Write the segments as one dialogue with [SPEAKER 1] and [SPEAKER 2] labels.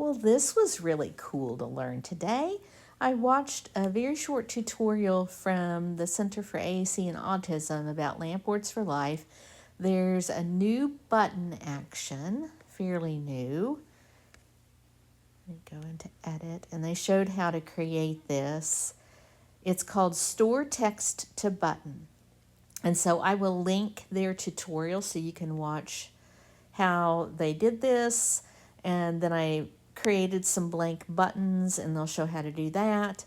[SPEAKER 1] Well, this was really cool to learn today. I watched a very short tutorial from the Center for AAC and Autism about lamp words for life. There's a new button action, fairly new. Let me go into edit, and they showed how to create this. It's called Store Text to Button. And so I will link their tutorial so you can watch how they did this. And then I created some blank buttons, and they'll show how to do that.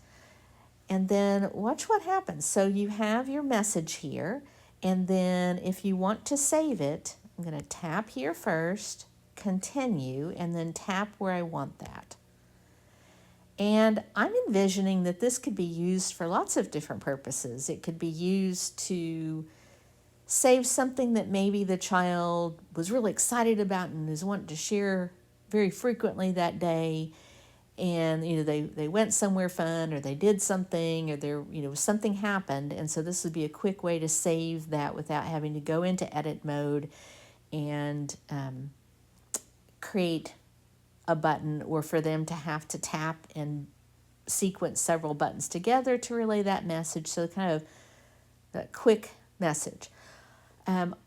[SPEAKER 1] And then watch what happens. So you have your message here, and then if you want to save it, I'm going to tap here first, continue, and then tap where I want that. And I'm envisioning that this could be used for lots of different purposes. It could be used to save something that maybe the child was really excited about and is wanting to share very frequently that day. And, they went somewhere fun, or they did something, or something happened. And so this would be a quick way to save that without having to go into edit mode and create a button, or for them to have to tap and sequence several buttons together to relay that message. So kind of that quick message.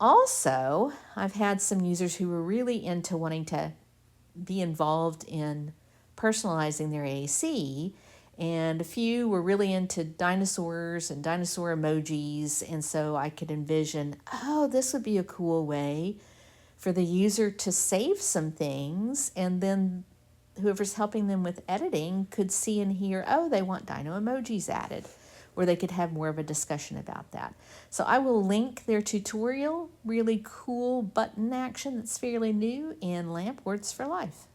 [SPEAKER 1] Also, I've had some users who were really into wanting to be involved in personalizing their AAC, and a few were really into dinosaurs and dinosaur emojis, and so I could envision, this would be a cool way for the user to save some things, and then whoever's helping them with editing could see and hear, they want dino emojis added, or they could have more of a discussion about that. So I will link their tutorial, really cool button action that's fairly new in Lamp Words for Life.